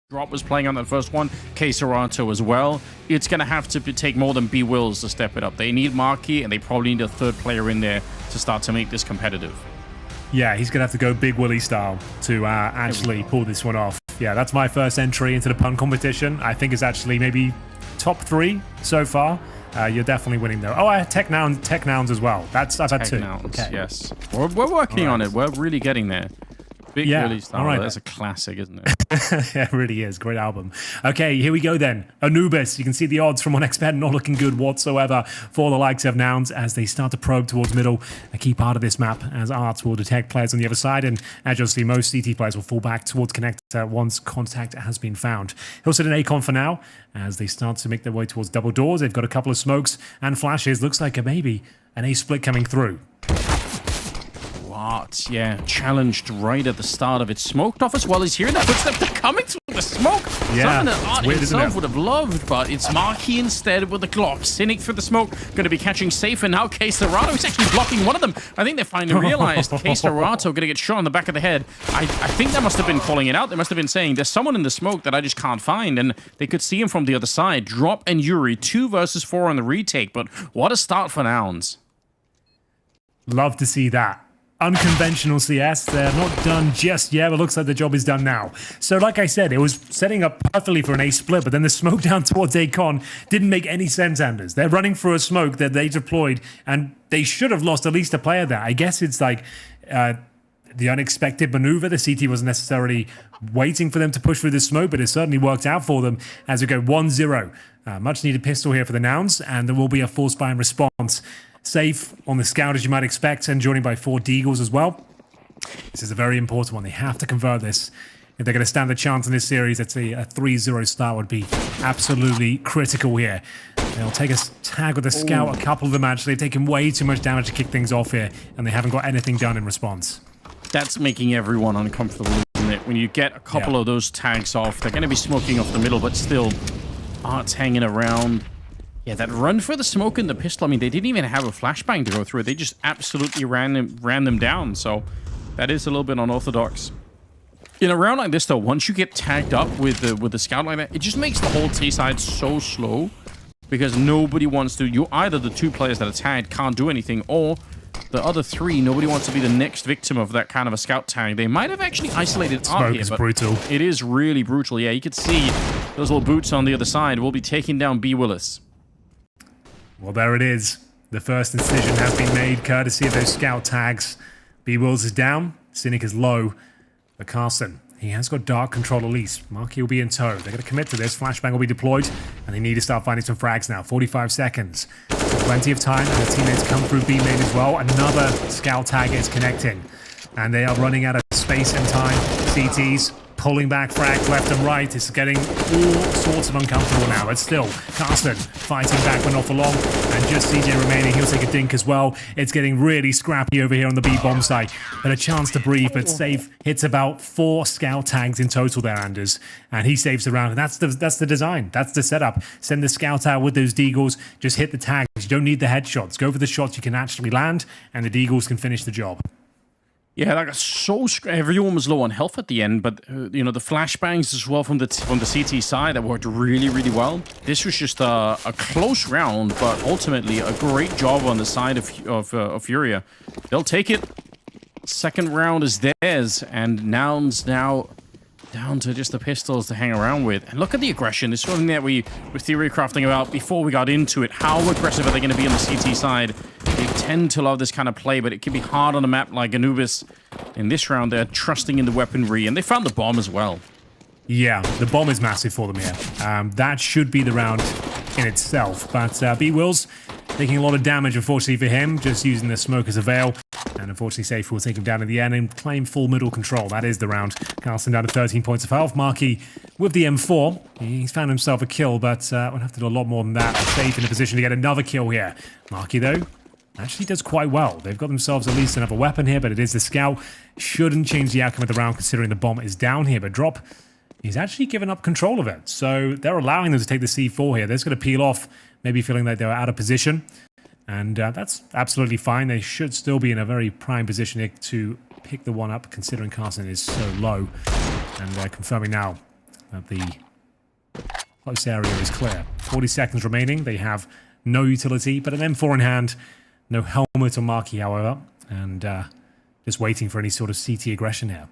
Drop was playing on that first one, Serato as well. It's going to have to take more than B-Wills to step it up. They need Marquis, and they probably need a third player in there to start to make this competitive. Yeah, he's going to have to go Big Willie style to actually pull this one off. Yeah, that's my first entry into the pun competition. I think it's actually maybe top 3 so far. You're definitely winning there. Oh, I had Tech Nouns as well. I've had 2. Nouns, okay. Yes. We're working on it. We're really getting there. Big Willie style. Right. That's a classic, isn't it? Yeah, it really is. Great album. Okay, here we go then. Anubis. You can see the odds from 1xBet not looking good whatsoever for the likes of Nouns as they start to probe towards middle. A key part of this map as Arts will detect players on the other side, and as you'll see, most CT players will fall back towards connector once contact has been found. He'll sit in Acon for now as they start to make their way towards double doors. They've got a couple of smokes and flashes. Looks like maybe an A split coming through. Yeah, challenged right at the start of it. Smoked off as well. He's hearing that footstep. They're coming through the smoke. Yeah, something that Art himself would have loved, but it's Marquis instead with the Glock. Cynic through the smoke. Going to be catching safe, and now Serato is actually blocking one of them. I think they finally realized Serato going to get shot on the back of the head. I think they must have been calling it out. They must have been saying, there's someone in the smoke that I just can't find, and they could see him from the other side. Drop and Yuri, 2 versus 4 on the retake, but what a start for Nouns. Love to see that. Unconventional CS. They're not done just yet, but looks like the job is done now. So like I said, it was setting up perfectly for an A split, but then the smoke down towards Acon didn't make any sense, Anders. They're running through a smoke that they deployed, and they should have lost at least a player there. I guess it's like the unexpected maneuver. The CT wasn't necessarily waiting for them to push through the smoke, but it certainly worked out for them as we go 1-0. Much needed pistol here for the Nouns, and there will be a full spine response. Safe on the scout, as you might expect, and joining by 4 Deagles as well. This is a very important one. They have to convert this. If they're going to stand a chance in this series, I'd say a 3-0 start would be absolutely critical here. They'll take a tag with the scout, a couple of them actually. They've taken way too much damage to kick things off here, and they haven't got anything done in response. That's making everyone uncomfortable, isn't it? When you get a couple of those tags off, they're going to be smoking off the middle, but still, Art's hanging around. Yeah, that run for the smoke and the pistol, I mean, they didn't even have a flashbang to go through it. They just absolutely ran them down. So that is a little bit unorthodox. In a round like this, though, once you get tagged up with the scout like that, it just makes the whole T side so slow because nobody wants to. Either the 2 players that are tagged can't do anything, or the other 3, nobody wants to be the next victim of that kind of a scout tag. They might have actually isolated Art here, but brutal. It is really brutal. Yeah, you can see those little boots on the other side will be taking down B. Willis. Well, there it is. The first incision has been made, courtesy of those scout tags. B-Wills is down. Cynic is low. But Carson, he has got dark control at least. Marquis will be in tow. They're going to commit to this. Flashbang will be deployed. And they need to start finding some frags now. 45 seconds. Plenty of time. And the teammates come through B-main as well. Another scout tag is connecting. And they are running out of space and time. CTs pulling back frags left and right. It's getting all sorts of uncomfortable now, but still, Carson fighting back but not for long, and just CJ remaining. He'll take a dink as well. It's getting really scrappy over here on the B-bomb site, but a chance to breathe, but safe. Hits about 4 scout tags in total there, Anders, and he saves the round, and that's the design. That's the setup. Send the scout out with those Deagles, just hit the tags. You don't need the headshots. Go for the shots you can actually land, and the Deagles can finish the job. Yeah, that got so everyone was low on health at the end, but you know, the flashbangs as well from the CT side that worked really, really well. This was just a close round, but ultimately a great job on the side of FURIA. They'll take it. Second round is theirs, and Nouns now down to just the pistols to hang around with. And look at the aggression. This is something that we were theory crafting about before we got into it. How aggressive are they going to be on the CT side? They tend to love this kind of play, but it can be hard on a map like Anubis. In this round, they're trusting in the weaponry, and they found the bomb as well. Yeah, the bomb is massive for them here. That should be the round in itself, but B-Wills taking a lot of damage, unfortunately for him, just using the smoke as a veil. And unfortunately, Safe will take him down in the end and claim full middle control. That is the round. Carson down to 13 points of health. Marquis with the M4. He's found himself a kill, but we'll have to do a lot more than that. Safe in a position to get another kill here. Marquis, though, actually does quite well. They've got themselves at least another weapon here, but it is the scout. Shouldn't change the outcome of the round considering the bomb is down here, but Drop, he's actually given up control of it. So they're allowing them to take the C4 here. They're just going to peel off, maybe feeling like they're out of position. And that's absolutely fine. They should still be in a very prime position here to pick the one up, considering Carson is so low. And confirming now, that the close area is clear. 40 seconds remaining. They have no utility, but an M4 in hand. No helmet or marquee, however. And just waiting for any sort of CT aggression here.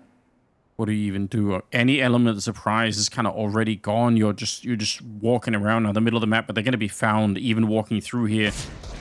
What do you even do? Any element of surprise is kind of already gone. You're just walking around in the middle of the map, but they're going to be found even walking through here.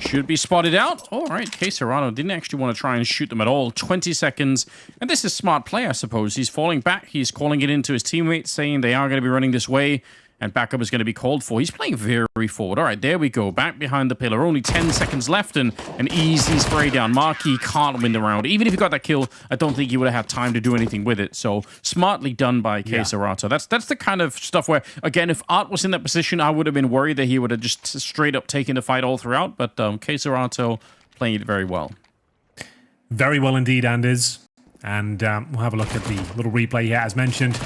Should be spotted out. All right, Serrano didn't actually want to try and shoot them at all. 20 seconds. And this is smart play, I suppose. He's falling back. He's calling it into his teammates, saying they are going to be running this way. And backup is going to be called for. He's playing very forward. All right, there we go. Back behind the pillar. Only 10 seconds left and an easy spray down. Marquis can't win the round. Even if he got that kill, I don't think he would have had time to do anything with it. So smartly done by Serato. That's the kind of stuff where, again, if Art was in that position, I would have been worried that he would have just straight up taken the fight all throughout. But Serato playing it very well. Very well indeed, Anders. And we'll have a look at the little replay here. As mentioned,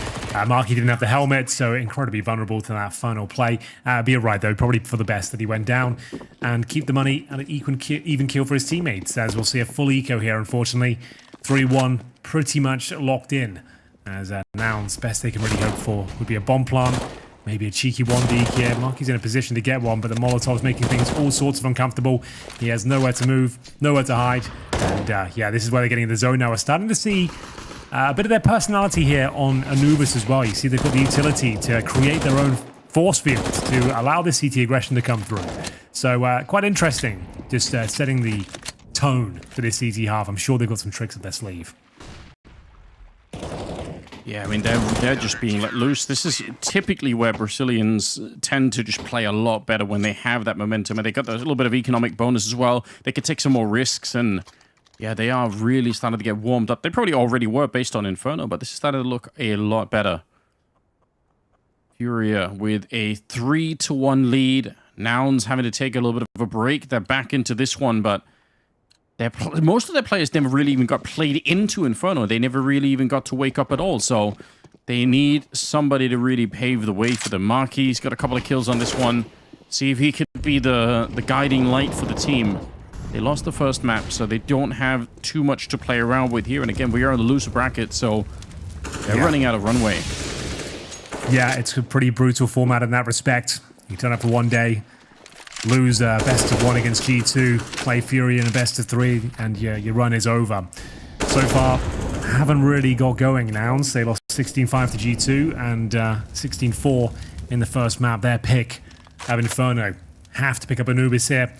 Marky didn't have the helmet, so incredibly vulnerable to that final play. Be it right, though, probably for the best that he went down and keep the money and an even kill for his teammates, as we'll see a full eco here, unfortunately. 3-1, pretty much locked in, as Nouns, best they can really hope for would be a bomb plant, maybe a cheeky 1D here. Marky's in a position to get one, but the Molotov's making things all sorts of uncomfortable. He has nowhere to move, nowhere to hide. And yeah, this is where they're getting in the zone now. We're starting to see a bit of their personality here on Anubis as well. You see they've got the utility to create their own force fields to allow this CT aggression to come through. So quite interesting, just setting the tone for this CT half. I'm sure they've got some tricks up their sleeve. Yeah, I mean, they're just being let loose. This is typically where Brazilians tend to just play a lot better when they have that momentum. And they got a little bit of economic bonus as well. They could take some more risks. And yeah, they are really starting to get warmed up. They probably already were based on Inferno, but this is starting to look a lot better. FURIA with a 3-1 lead. Nouns having to take a little bit of a break. They're back into this one, but most of their players never really even got played into Inferno. They never really even got to wake up at all. So they need somebody to really pave the way for them. Marquis got a couple of kills on this one. See if he could be the guiding light for the team. They lost the first map, so they don't have too much to play around with here. And again, we are in the loser bracket, so they're running out of runway. Yeah, it's a pretty brutal format in that respect. You turn up for one day, lose best of 1 against G2, play FURIA in a best of 3, and your run is over. So far, haven't really got going Nouns. They lost 16-5 to G2 and 16-4 in the first map. Their pick of Inferno. Have to pick up Anubis here.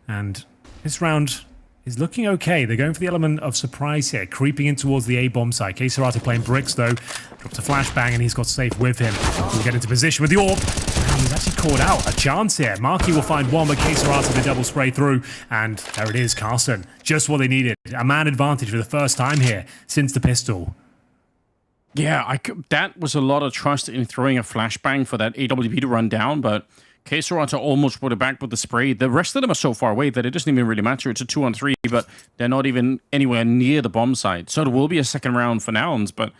And this round is looking okay. They're going for the element of surprise here, creeping in towards the A-bomb side. Serrano playing bricks, though. Drops a flashbang, and he's got safe with him. He'll get into position with the orb. And he's actually caught out. A chance here. Marky will find one, but Serrano the double spray through. And there it is, Carson. Just what they needed. A man advantage for the first time here since the pistol. Yeah, that was a lot of trust in throwing a flashbang for that AWP to run down, but Serrano almost put it back with the spray. The rest of them are so far away that it doesn't even really matter. It's a 2-on-3, but they're not even anywhere near the bomb site. So there will be a second round for Nouns, but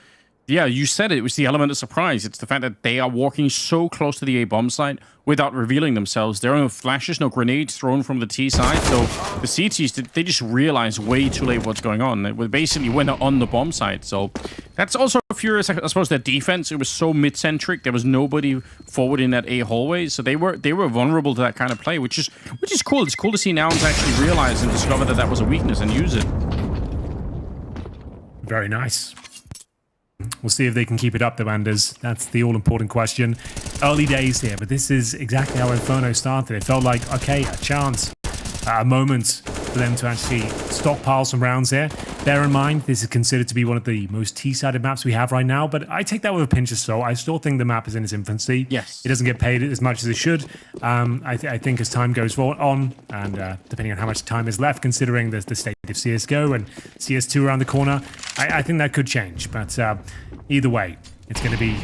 yeah, you said it. It was the element of surprise. It's the fact that they are walking so close to the A-bomb site without revealing themselves. There are no flashes, no grenades thrown from the T side. So the CTs, they just realized way too late what's going on. They basically went on the bomb site. So that's also furious. I suppose their defense, it was so mid-centric. There was nobody forward in that A hallway. So they were vulnerable to that kind of play, which is cool. It's cool to see Nouns actually realize and discover that that was a weakness and use it. Very nice. We'll see if they can keep it up, though, Anders. That's the all-important question. Early days here, but this is exactly how Inferno started. It felt like, okay, a chance, a moment for them to actually stockpile some rounds here. Bear in mind, this is considered to be one of the most T-sided maps we have right now, but I take that with a pinch of salt. I still think the map is in its infancy. Yes. It doesn't get paid as much as it should. I think as time goes on, and depending on how much time is left, considering the state of CSGO and CS2 around the corner, I think that could change. But either way, it's going to be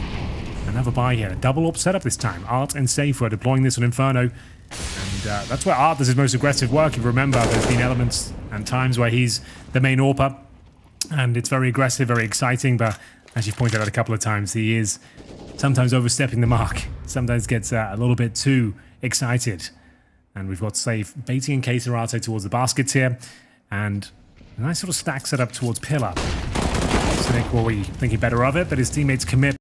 another buy here. A double AWP setup this time. Art and Safe were deploying this on Inferno. And that's where Art does his most aggressive work. If you remember, there's been elements and times where he's the main AWPer, and it's very aggressive, very exciting, but as you've pointed out a couple of times, he is sometimes overstepping the mark. Sometimes gets a little bit too excited. And we've got Safe baiting in Serrano towards the baskets here, and a nice sort of stack setup towards Pillar. Cynic will be thinking better of it, but his teammates commit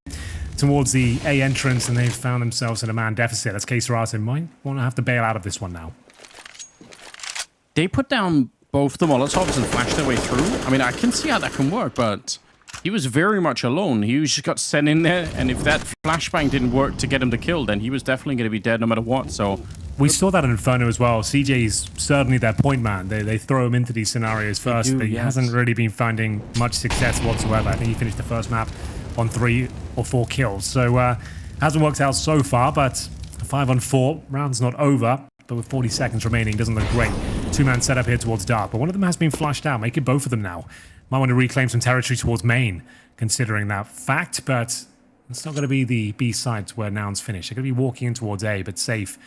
towards the A entrance, and they've found themselves in a man deficit. As K-Serato might want to have to bail out of this one now. They put down both the Molotovs and flashed their way through. I mean, I can see how that can work, but he was very much alone. He just got sent in there, and if that flashbang didn't work to get him to kill, then he was definitely going to be dead no matter what, so... We saw that in Inferno as well. CJ's certainly their point man. They throw him into these scenarios first, but he hasn't really been finding much success whatsoever. I think he finished the first map on 3 or 4 kills. So, hasn't worked out so far, but 5 on 4. Round's not over, but with 40 seconds remaining, doesn't look great. 2-man setup here towards Dark, but one of them has been flushed out, making both of them now. Might want to reclaim some territory towards main, considering that fact, but it's not going to be the B side where Nouns finish. They're going to be walking in towards A, but safe.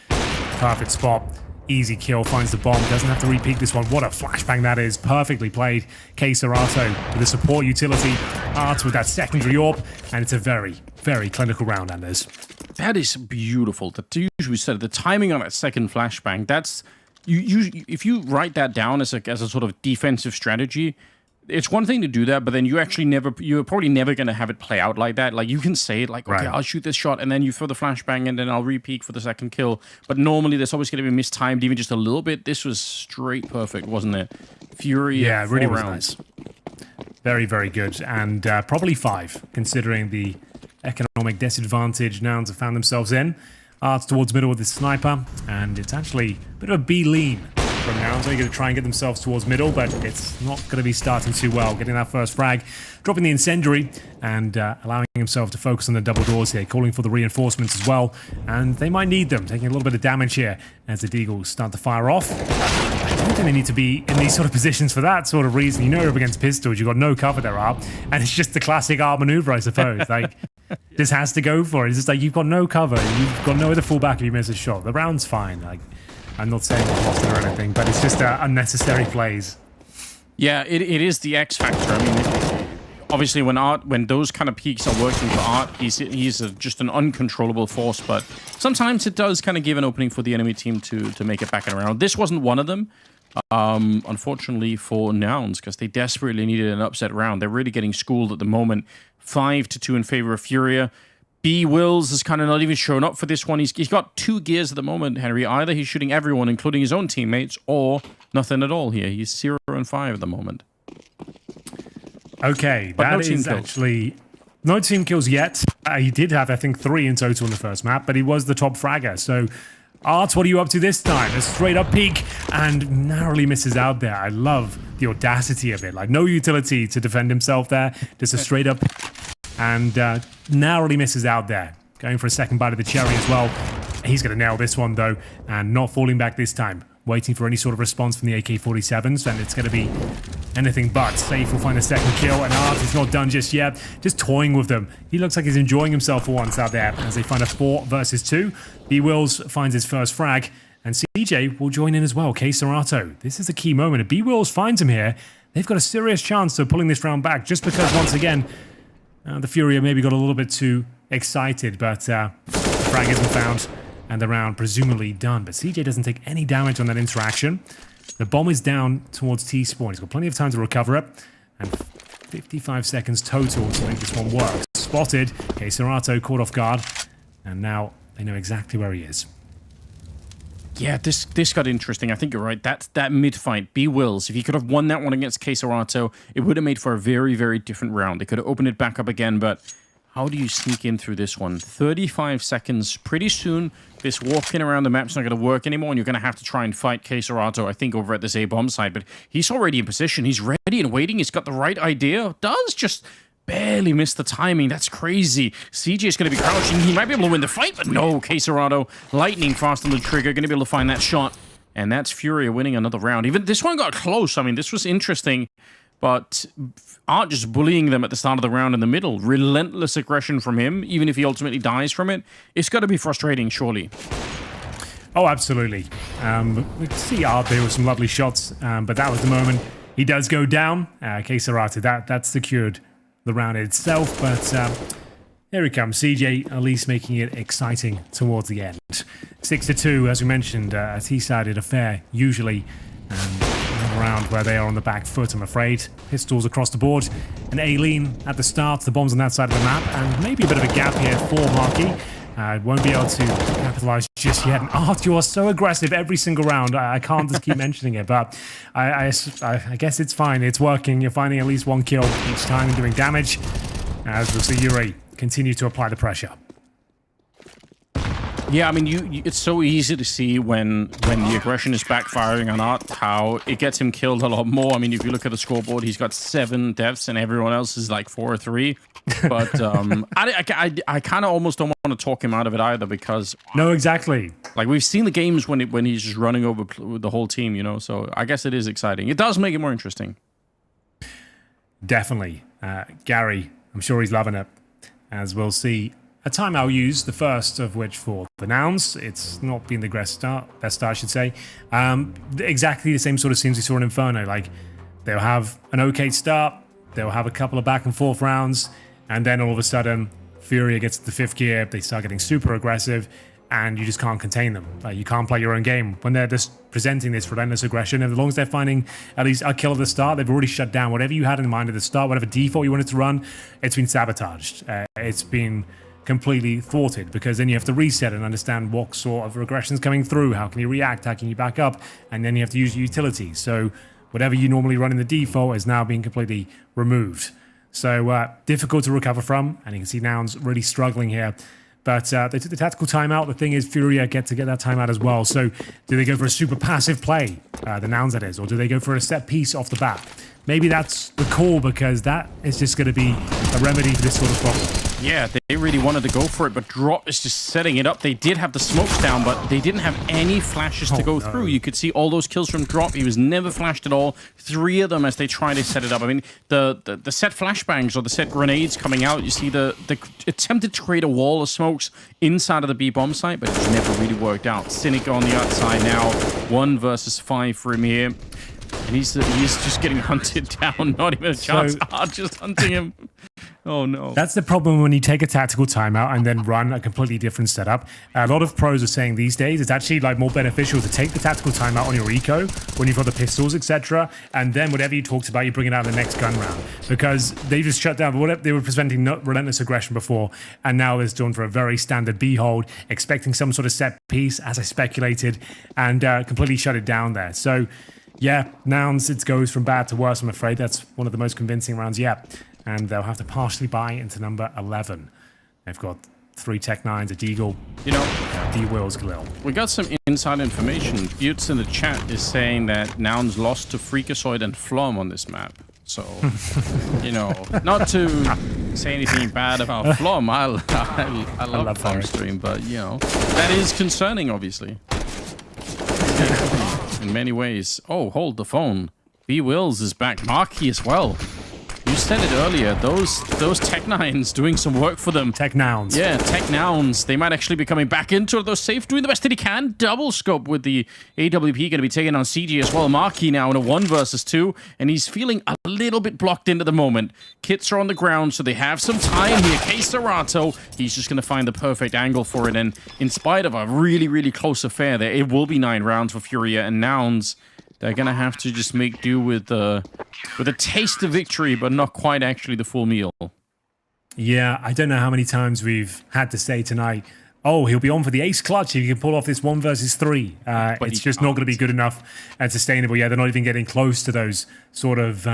Perfect spot. Easy kill. Finds the bomb. Doesn't have to repeat this one. What a flashbang that is. Perfectly played. K-Serato with the support utility. Art with that secondary AWP. And it's a very, very clinical round, Anders. That is beautiful. Usually said the timing on that second flashbang, that's... if you write that down as a sort of defensive strategy, it's one thing to do that, but then you're probably never going to have it play out like that. Like, you can say it like, okay, I'll shoot this shot, and then you throw the flashbang, and then I'll re-peek for the second kill. But normally, there's always going to be mistimed, even just a little bit. This was straight perfect, wasn't it? FURIA, yeah, it really was rounds. Nice. Very, very good. And probably 5, considering the economic disadvantage Nouns have found themselves in. Arts towards middle with his sniper, and it's actually a bit of a B lean from Nouns. They're going to try and get themselves towards middle, but it's not going to be starting too well. Getting that first frag, dropping the incendiary, and allowing himself to focus on the double doors here, calling for the reinforcements as well, and they might need them, taking a little bit of damage here as the Deagles start to fire off. I don't think they need to be in these sort of positions for that sort of reason. You know you're up against pistols, you've got no cover there, Art, and it's just the classic Art maneuver, I suppose. Like, just has to go for it. It's just like, you've got no cover, you've got no other fallback if you miss a shot. The round's fine. Like, I'm not saying we've lost it or anything, but it's just unnecessary plays. Yeah, it is the X factor. I mean, obviously, when those kind of peaks are working for Art, he's just an uncontrollable force. But sometimes it does kind of give an opening for the enemy team to make it back and around. This wasn't one of them, unfortunately for Nouns, because they desperately needed an upset round. They're really getting schooled at the moment. 5-2 in favor of FURIA. B Wills has kind of not even shown up for this one. He's got 2 gears at the moment, Henry. Either he's shooting everyone, including his own teammates, or nothing at all here. He's 0 and 5 at the moment. Okay, but that is actually... No team kills yet. He did have, I think, 3 in total in the first map, but he was the top fragger. So, Art, what are you up to this time? A straight-up peek, and narrowly misses out there. I love the audacity of it. Like, no utility to defend himself there. Just a straight-up... And narrowly misses out there. Going for a second bite of the cherry as well. He's going to nail this one, though, and not falling back this time. Waiting for any sort of response from the AK-47s, and it's going to be anything but. Safe will find a second kill, and Art is not done just yet. Just toying with them. He looks like he's enjoying himself for once out there as they find a 4 versus 2. B Wills finds his first frag, and CJ will join in as well. K-Serato. This is a key moment. If B Wills finds him here, they've got a serious chance of pulling this round back, just because, once again, the FURIA maybe got a little bit too excited, but the frag isn't found, and the round presumably done. But CJ doesn't take any damage on that interaction. The bomb is down towards T-spawn. He's got plenty of time to recover it, and 55 seconds total to make this one work. Spotted. K-Serato caught off guard, and now they know exactly where he is. Yeah, this got interesting. I think you're right. That mid-fight, B Wills, if he could have won that one against K-Serato, it would have made for a very, very different round. They could have opened it back up again, but how do you sneak in through this one? 35 seconds. Pretty soon, this walking around the map's not going to work anymore, and you're going to have to try and fight K-Serato, I think, over at this A-bomb side. But he's already in position. He's ready and waiting. He's got the right idea. Does just... barely missed the timing. That's crazy. CJ's going to be crouching. He might be able to win the fight, but no. K-Serato, lightning fast on the trigger, going to be able to find that shot. And that's FURIA winning another round. Even this one got close. I mean, this was interesting, but Art just bullying them at the start of the round in the middle. Relentless aggression from him, even if he ultimately dies from it. It's got to be frustrating, surely. Oh, absolutely. We can see Art there with some lovely shots, but that was the moment. He does go down. K-Serato, that secured the round itself, but here he comes. CJ at least making it exciting towards the end. 6-2, as we mentioned, a T-sided affair usually. around where they are on the back foot, I'm afraid. Pistols across the board. And Aileen at the start, the bombs on that side of the map, and maybe a bit of a gap here for Marky. Won't be able to capitalize just yet. And Art, you are so aggressive every single round. I can't just keep mentioning it, but I guess it's fine. It's working. You're finding at least one kill each time and doing damage. As we'll see Yuri continue to apply the pressure. Yeah, I mean, it's so easy to see when the aggression is backfiring on Art, how it gets him killed a lot more. I mean, if you look at the scoreboard, he's got 7 deaths and everyone else is like 4 or 3. But I kind of almost don't want to talk him out of it either, because... No, exactly. Like, we've seen the games when he's just running over the whole team, you know? So I guess it is exciting. It does make it more interesting. Definitely. Gary, I'm sure he's loving it, as we'll see. A timeout used, the first of which for the Nouns. It's not been the best start, I should say. Exactly the same sort of scenes we saw in Inferno. Like, they'll have an okay start, they'll have a couple of back and forth rounds, and then all of a sudden, FURIA gets to the 5th gear, they start getting super aggressive, and you just can't contain them. You can't play your own game. When they're just presenting this relentless aggression, and as long as they're finding at least a kill at the start, they've already shut down whatever you had in mind at the start, whatever default you wanted to run, it's been sabotaged. It's been completely thwarted, because then you have to reset and understand what sort of regression's coming through, how can you react, how can you back up, and then you have to use utilities. So whatever you normally run in the default is now being completely removed. So difficult to recover from, and you can see Nouns really struggling here. But they took the tactical timeout. The thing is, FURIA get that timeout as well. So do they go for a super passive play, the Nouns that is, or do they go for a set piece off the bat? Maybe that's the call, because that is just going to be a remedy for this sort of problem. Yeah, they really wanted to go for it, but Drop is just setting it up. They did have the smokes down, but they didn't have any flashes to go through. You could see all those kills from Drop. He was never flashed at all. 3 of them as they try to set it up. I mean, the set flashbangs or the set grenades coming out, you see the attempted to create a wall of smokes inside of the B-bomb site, but it's never really worked out. Cynic on the outside now. 1 versus 5 for him here. And he's just getting hunted down. Not even a chance. Just hunting him. Oh, no. That's the problem when you take a tactical timeout and then run a completely different setup. A lot of pros are saying these days it's actually like more beneficial to take the tactical timeout on your eco when you've got the pistols, etc. And then whatever you talked about, you bring it out in the next gun round. Because they just shut down. They were presenting relentless aggression before, and now they're doing for a very standard B hold, expecting some sort of set piece, as I speculated, and completely shut it down there. So, yeah, Nouns, it goes from bad to worse, I'm afraid. That's one of the most convincing rounds yet. And they'll have to partially buy into number 11. They've got 3 Tech 9s, a Deagle, you know, D-Wills Galil. We got some inside information. Butts in the chat is saying that Nouns lost to Freakazoid and Flom on this map. So, you know, not to say anything bad about Flom. I love Flom stream, but, you know, that is concerning, obviously. In many ways. Oh, hold the phone. B-Wills is back. Marky as well. You said it earlier, those Tech 9s doing some work for them. Tech Nouns. Yeah, Tech Nouns. They might actually be coming back into those safe, doing the best that he can. Double scope with the AWP going to be taken on CG as well. Marky now in a 1 versus 2, and he's feeling a little bit blocked in at the moment. Kits are on the ground, so they have some time here. K-Serato, he's just going to find the perfect angle for it, and in spite of a really, really close affair there, it will be 9 rounds for FURIA and Nouns. They're going to have to just make do with a taste of victory, but not quite actually the full meal. Yeah, I don't know how many times we've had to say tonight, oh, he'll be on for the ace clutch if he can pull off this 1 versus 3. It's just not going to be good enough and sustainable. Yeah, they're not even getting close to those sort of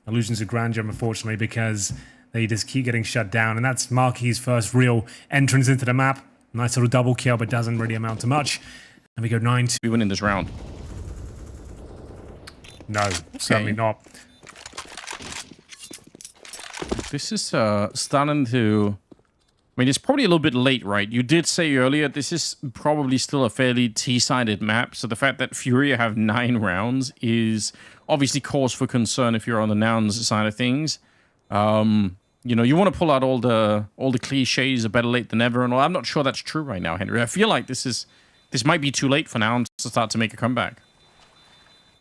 illusions of grandeur, unfortunately, because they just keep getting shut down. And that's Marky's first real entrance into the map. Nice little double kill, but doesn't really amount to much. And we go 9-2. We win in this round. No, certainly not. This is starting to... I mean, it's probably a little bit late, right? You did say earlier, this is probably still a fairly T-sided map, so the fact that FURIA have 9 rounds is obviously cause for concern if you're on the Nouns side of things. You know, you want to pull out all the cliches, better late than never, and all. I'm not sure that's true right now, Henry. I feel like this might be too late for Nouns to start to make a comeback.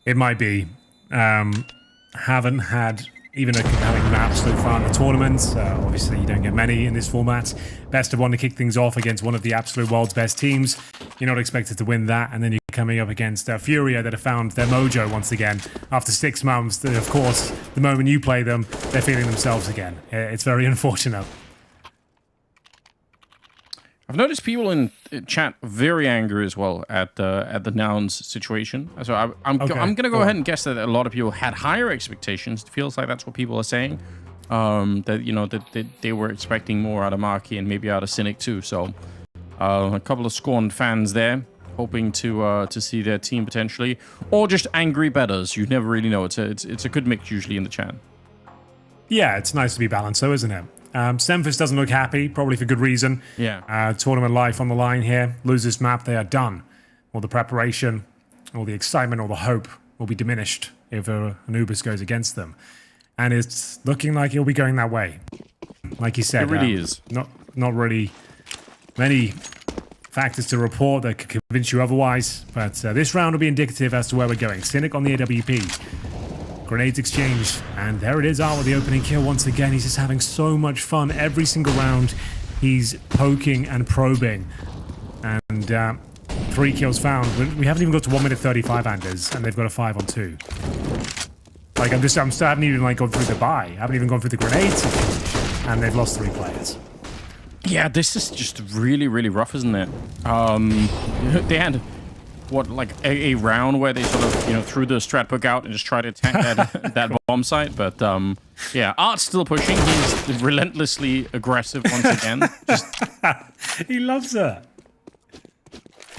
It might be. Haven't had even a compelling map so far in the tournament. Obviously, you don't get many in this format. Best of 1 to kick things off against one of the absolute world's best teams. You're not expected to win that, and then you coming up against FURIA that have found their mojo once again after 6 months. Of course, the moment you play them, they're feeling themselves again. It's very unfortunate. I've noticed people in chat very angry as well at the Nouns situation. So I'm going to go ahead and guess that a lot of people had higher expectations. It feels like that's what people are saying. That they were expecting more out of Marky and maybe out of Cynic too. So a couple of scorned fans there, hoping to see their team potentially, or just angry bettors. You never really know. It's a good mix usually in the chat. Yeah, it's nice to be balanced, though, isn't it? Semphis doesn't look happy, probably for good reason. Yeah. Tournament life on the line here. Lose this map, they are done. All the preparation, all the excitement, all the hope will be diminished if Anubis goes against them. And it's looking like it'll be going that way. Like you said, it really is. Not really many factors to report that could convince you otherwise. But this round will be indicative as to where we're going. Cynic on the AWP. Grenades exchanged, and there it is, Art with the opening kill once again. He's just having so much fun every single round. He's poking and probing, and 3 kills found. We haven't even got to 1 minute 35, Anders, and they've got a 5 on 2. Like I haven't even like gone through the buy. I haven't even gone through the grenades, and they've lost 3 players. Yeah, this is just really, really rough, isn't it? They had what, like a round where they sort of, threw the strat book out and just tried to attack that bomb site. But yeah, Art's still pushing. He's relentlessly aggressive once again. He loves it.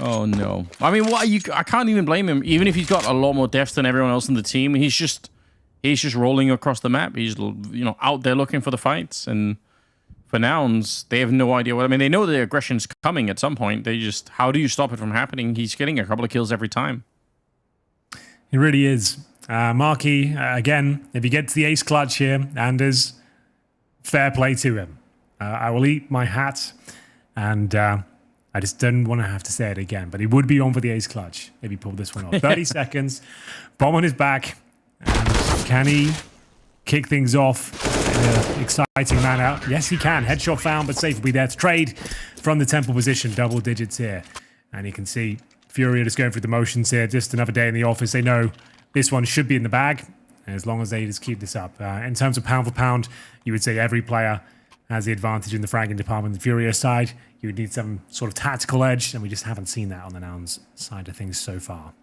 Oh no! I mean, I can't even blame him. Even if he's got a lot more depth than everyone else in the team, he's just rolling across the map. He's out there looking for the fights. And for Nouns, they have no idea what. I mean, they know the aggression's coming at some point. How do you stop it from happening? He's getting a couple of kills every time. He really is. Marky, again, if he gets the ace clutch here, Anders, fair play to him. I will eat my hat, and I just don't want to have to say it again, but he would be on for the ace clutch if he pulled this one off. 30 seconds, bomb on his back, and can he kick things off in an exciting manner? Yes, he can. Headshot found, but safe will be there to trade from the temple position. Double digits here. And you can see FURIA just going through the motions here. Just another day in the office. They know this one should be in the bag, as long as they just keep this up. In terms of pound for pound, you would say every player has the advantage in the fragging department. The FURIA side, you would need some sort of tactical edge, and we just haven't seen that on the Nouns side of things so far.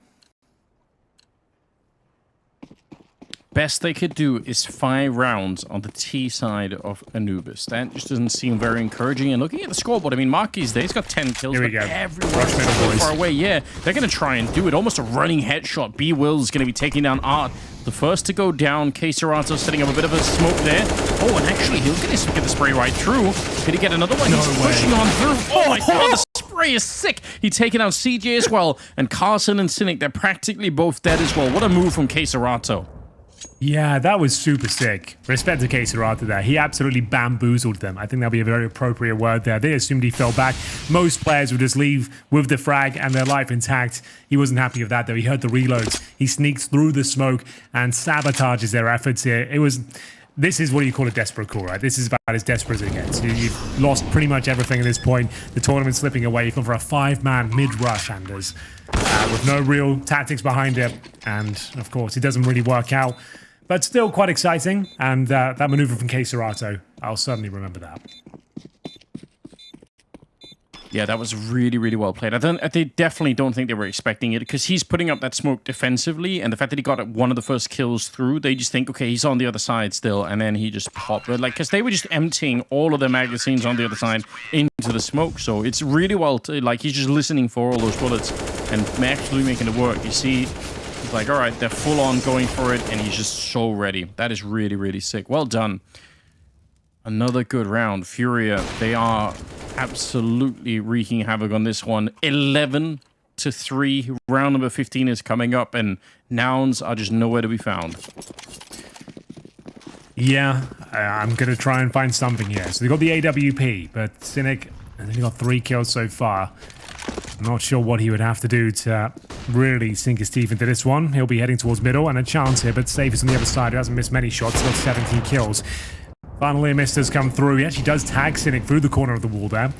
Best they could do is 5 rounds on the T side of Anubis. That just doesn't seem very encouraging. And looking at the scoreboard, I mean, Marky's there. He's got 10 kills, Here we but go. everyone's so far away. Yeah, they're going to try and do it. Almost a running headshot. B-Will's going to be taking down Art. The first to go down. K-Serato setting up a bit of a smoke there. Oh, and actually, he'll get the spray right through. Could he get another one? He's pushing on through. Oh, my God, the spray is sick. He's taking out CJ as well. And Carson and Cynic, they're practically both dead as well. What a move from K-Serato. Yeah, that was super sick. Respect to K-Serato there. He absolutely bamboozled them. I think that'll be a very appropriate word there. They assumed he fell back. Most players would just leave with the frag and their life intact. He wasn't happy with that, though. He heard the reloads. He sneaks through the smoke and sabotages their efforts here. This is what you call a desperate call, right? This is about as desperate as it gets. You've lost pretty much everything at this point. The tournament's slipping away. You've gone for a 5-man mid-rush, Anders, with no real tactics behind it. And, of course, it doesn't really work out. But still quite exciting, and that maneuver from K-Serato, I'll certainly remember that. Yeah, that was really, really well played. They definitely don't think they were expecting it, because he's putting up that smoke defensively, and the fact that he got one of the first kills through, they just think, okay, he's on the other side still, and then he just popped it. Because they were just emptying all of their magazines on the other side into the smoke, so it's really well, he's just listening for all those bullets, and actually making it work. You see, he's like, all right, they're full on going for it, and he's just so ready. That is really, really sick. Well done. Another good round. FURIA, they are absolutely wreaking havoc on this one. 11-3. Round number 15 is coming up, and Nouns are just nowhere to be found. Yeah, I'm going to try and find something here. So they got the AWP, but Cynic has only got 3 kills so far. I'm not sure what he would have to do to really sink his teeth into this one. He'll be heading towards middle, and a chance here, but safe is on the other side. He hasn't missed many shots. He's got 17 kills. Finally, a mist has come through. He actually does tag Cynic through the corner of the wall there.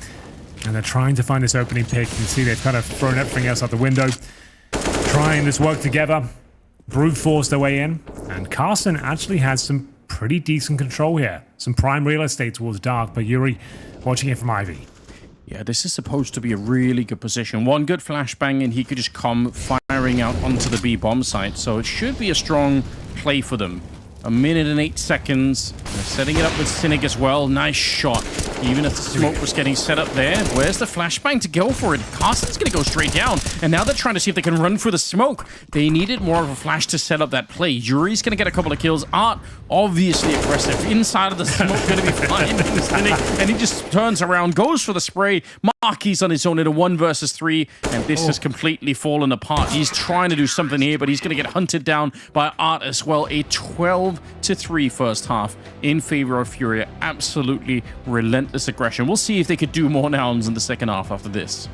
And they're trying to find this opening pick. You can see they've kind of thrown everything else out the window. trying this work together. Brute forced their way in, and Carson actually has some pretty decent control here. Some prime real estate towards Dark, but Yuri watching it from Ivy. Yeah, this is supposed to be a really good position. One good flashbang and he could just come firing out onto the B bomb site. So it should be a strong play for them. 1 minute and 8 seconds. They're setting it up with Cynic as well. Nice shot. Even if the smoke was getting set up there. Where's the flashbang to go for it? Carson's going to go straight down. And now they're trying to see if they can run through the smoke. They needed more of a flash to set up that play. Yuri's going to get a couple of kills. Art, obviously aggressive. Inside of the smoke, going to be fine. And he just turns around, goes for the spray. Marky's on his own in a 1 versus 3. And this has completely fallen apart. He's trying to do something here, but he's going to get hunted down by Art as well. A 12-3 first half in favor of FURIA. Absolutely relentless aggression. We'll see if they could do more Nouns in the second half after this.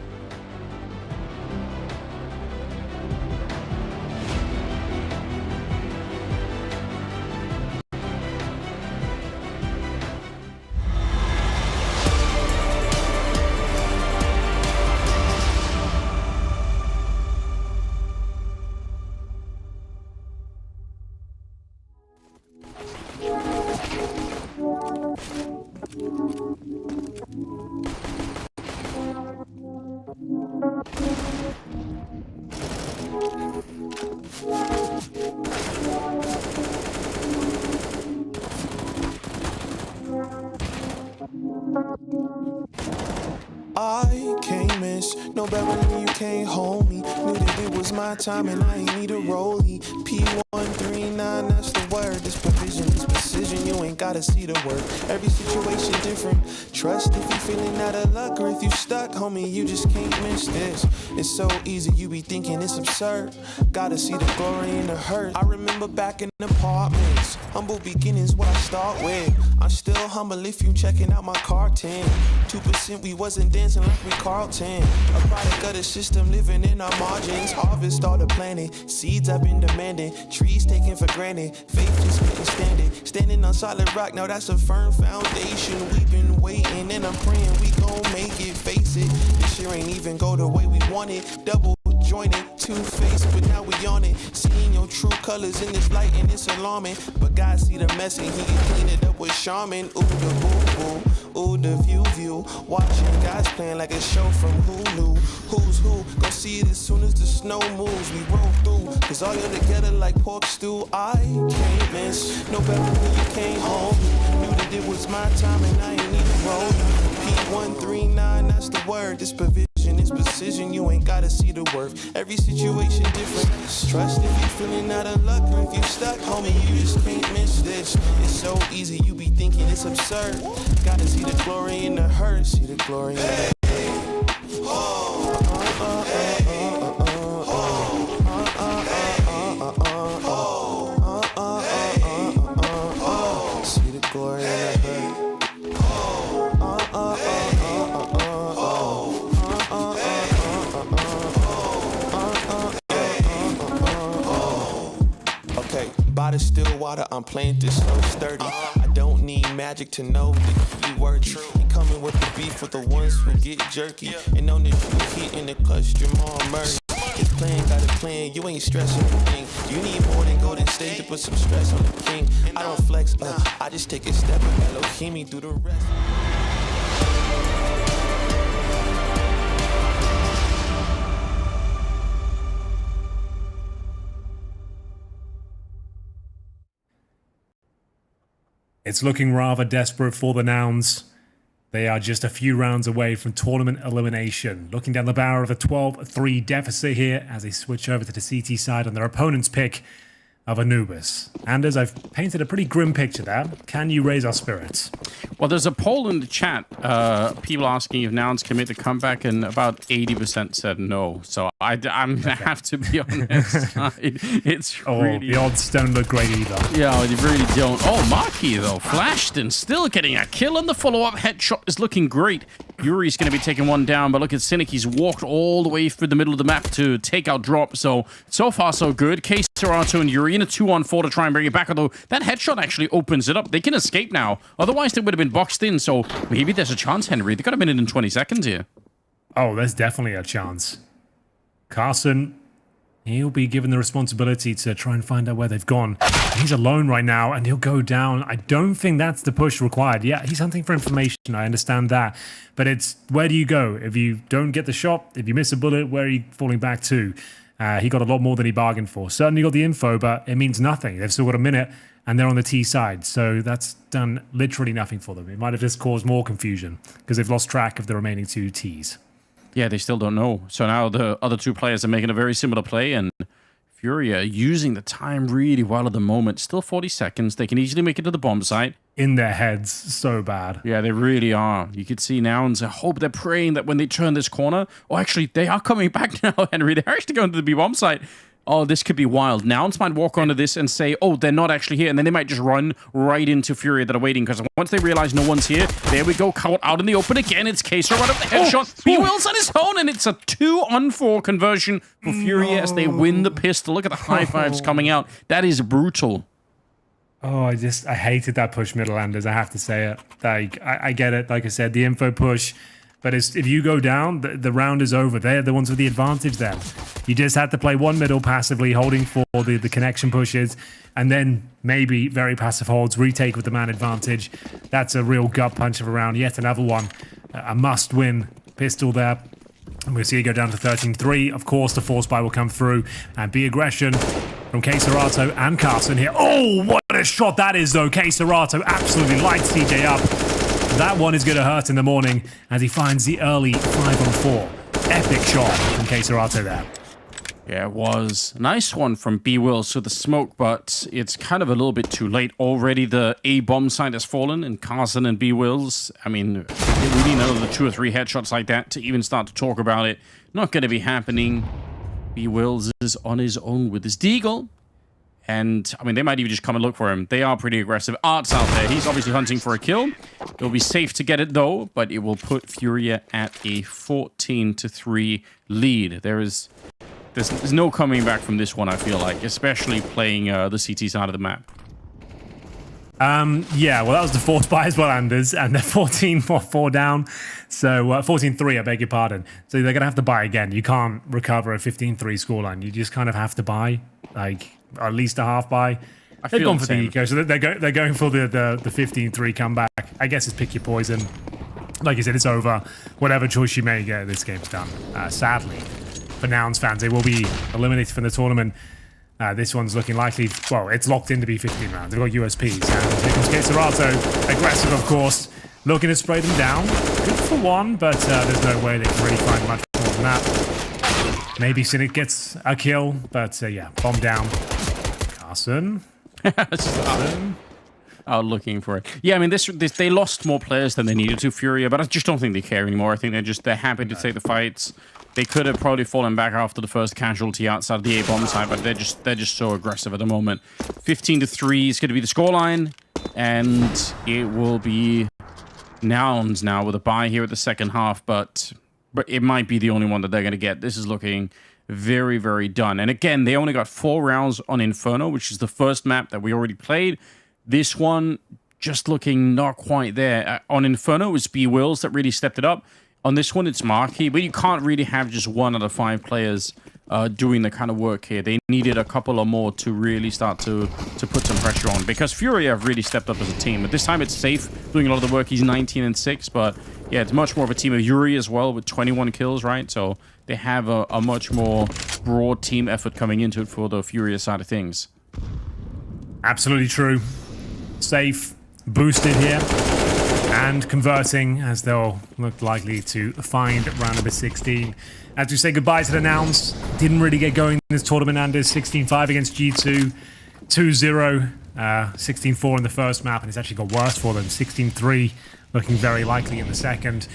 I can't miss no better than you can't hold me. Knew that it was my time and I ain't need a rollie. P139, that's the word. This provision, this precision, you ain't gotta see the word. Every situation different. Trust if you feeling out of luck or if you stuck, homie, you just can't miss this. It's so easy, you be thinking it's absurd. Gotta see the glory and the hurt. I remember back in apartments, humble beginnings what I start with. I'm still humble if you checking out my carton. 2% we wasn't dancing like we Carlton. A product of the system living in our margins. Harvest all the planet, seeds I've been demanding. Trees taken for granted, faith just couldn't stand it. Standing on solid rock, now that's a firm foundation. We've been waiting and I'm praying we gon' make it, face it. This year ain't even go the way we want it. Double jointed, two-faced, but now we on it. Seeing your true colors in this light and it's alarming. But God see the mess and he can clean it up with Charmin. Ooh, the boo-boo, ooh, the view. Watching God's playing like a show from Hulu. Who's who? Gon' see it as soon as the snow moves. We roll through, cause all you're together like pork stew. I can't miss, no better than you can't hold me. Knew that it was my time and I ain't need to roll you. P139, that's the word. This provision, this precision, you ain't gotta see the worth. Every situation different. Trust if you feeling out of luck or if you stuck, homie, you just can't miss this. It's so easy, you be thinking it's absurd. Gotta see the glory in the hurt, see the glory in the hurt. See the glory in the hurt. By the still water, I'm playing this so sturdy. I don't need magic to know that you were true. You coming with the beef with the ones who get jerky. And on the you hitting the clutch, Jamal Murray. This plan got a plan, you ain't stressing the thing. You need more than Golden State to put some stress on the king. I don't flex, I just take a step and Elohim through the rest. It's looking rather desperate for the Nouns. They are just a few rounds away from tournament elimination. Looking down the barrel of a 12-3 deficit here as they switch over to the CT side on their opponent's pick of Anubis. Anders, I've painted a pretty grim picture there. Can you raise our spirits? Well, there's a poll in the chat, people asking if Nouns can make the comeback, and about 80% said no. So I'm going to have to be on their side. It's really... the odds don't look great either. Yeah, they really don't. Oh, Marky, though, flashed and still getting a kill, and the follow-up headshot is looking great. Yuri's going to be taking one down, but look at Cynic. He's walked all the way through the middle of the map to take out Drop. So far, so good. Case Serato and Yuri in a 2-on-4 to try and bring it back, although that headshot actually opens it up. They can escape now. Otherwise, they would have been boxed in, so maybe there's a chance, Henry. They got a minute and 20 seconds here. Oh, there's definitely a chance. Carson He'll be given the responsibility to try and find out where they've gone. He's alone right now, and he'll go down. I don't think that's the push required. Yeah, he's hunting for information. I understand that. But it's, where do you go? If you don't get the shot, if you miss a bullet, where are you falling back to? He got a lot more than he bargained for. Certainly got the info, but it means nothing. They've still got a minute, and they're on the T side. So that's done literally nothing for them. It might have just caused more confusion because they've lost track of the remaining 2 Ts. Yeah, they still don't know. So now the other 2 players are making a very similar play, and FURIA using the time really well at the moment. Still 40 seconds. They can easily make it to the bomb site. In their heads, so bad. Yeah, they really are. You could see Nouns. I hope they're praying that when they turn this corner... Oh, actually, they are coming back now, Henry. They're actually going to the B-bomb site. Oh, this could be wild. Nouns might walk onto this and say, oh, they're not actually here. And then they might just run right into FURIA that are waiting. Because once they realize no one's here, there we go. Caught out in the open again. It's Kaser right up the headshot. B-Will's on his own. And it's a 2-on-4 conversion for FURIA as they win the pistol. Look at the high fives coming out. That is brutal. Oh, I hated that push middle, Anders. I have to say it. Like, I get it. Like I said, the info push. But if you go down, the round is over. They're the ones with the advantage then. You just had to play one middle passively, holding for the connection pushes, and then maybe very passive holds, retake with the man advantage. That's a real gut punch of a round. Yet another one. A must-win pistol there. And we'll see it go down to 13-3. Of course, the force buy will come through. And be aggression from K-Serato and Carson here. Oh, what a shot that is, though. K-Serato absolutely lights TJ up. That one is going to hurt in the morning as he finds the early 5-on-4. Epic shot from K-Serato there. Yeah, it was. Nice one from B-Will. So the smoke, but it's kind of a little bit too late. Already the A-bomb site has fallen, and Carson and B-Will's, I mean, we need another 2 or 3 headshots like that to even start to talk about it. Not going to be happening. B-Will's is on his own with his deagle. And, I mean, they might even just come and look for him. They are pretty aggressive. Art's out there. He's obviously hunting for a kill. It'll be safe to get it, though, but it will put FURIA at a 14-3 lead. There's no coming back from this one, I feel like, especially playing the CT side of the map. Yeah, well, that was the force buy as well, Anders, and they're 14-4 down. So, 14-3, I beg your pardon. So they're going to have to buy again. You can't recover a 15-3 scoreline. You just kind of have to buy, like, at least a half buy. They've gone for the eco, so they're going for the 15-3 comeback. I guess it's pick your poison. Like you said, it's over. Whatever choice you make, this game's done. Sadly, for Nouns fans, they will be eliminated from the tournament. This one's looking likely, well, it's locked in to be 15 rounds. They've got USPs. And here comes K-Serato, aggressive, of course, looking to spray them down. Good for one, but there's no way they can really find much more than that. Maybe Cynic gets a kill, but yeah, bomb down. Carson. Out looking for it. Yeah, I mean, this they lost more players than they needed to, FURIA, but I just don't think they care anymore. I think they're happy to take the fights. They could have probably fallen back after the first casualty outside of the A-bomb side, but they're just so aggressive at the moment. 15-3 is going to be the scoreline, and it will be Nouns now with a bye here at the second half, but it might be the only one that they're going to get. This is looking very, very done. And again, they only got 4 rounds on Inferno, which is the first map that we already played. This one, just looking not quite there. On Inferno, it was B-Wills that really stepped it up. On this one, it's Marquee, but you can't really have just 1 out of 5 players doing the kind of work here. They needed a couple or more to really start to put some pressure on, because FURIA have really stepped up as a team. But this time, it's Safe doing a lot of the work. He's 19-6, but yeah, it's much more of a team of Yuri as well with 21 kills, right? So they have a much more broad team effort coming into it for the FURIA side of things. Absolutely true. Safe, boosted here, and converting as they'll look likely to find round number 16. As we say goodbye to the Nouns, didn't really get going in this tournament, Anders. 16-5 against G2, 2-0, 16-4 in the first map, and it's actually got worse for them. 16-3, looking very likely in the second.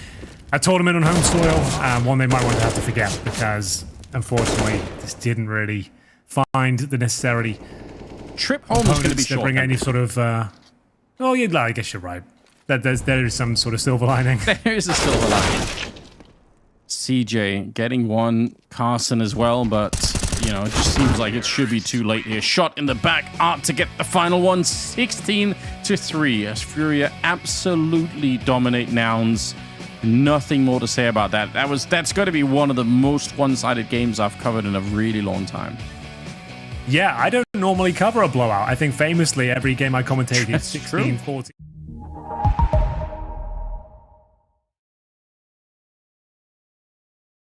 A tournament on home soil, one they might want to have to forget, because unfortunately, this didn't really find the necessary Trip home is going to be short. Bring any sort of, oh, yeah, I guess you're right. There is some sort of silver lining. There is a silver lining. CJ getting one, Carson as well, but, you know, it just seems like it should be too late here. Shot in the back, Art to get the final one, 16-3, as FURIA absolutely dominate Nouns. Nothing more to say about that. That's got to be one of the most one-sided games I've covered in a really long time. Yeah, I don't normally cover a blowout. I think famously every game I commentate is 16-14.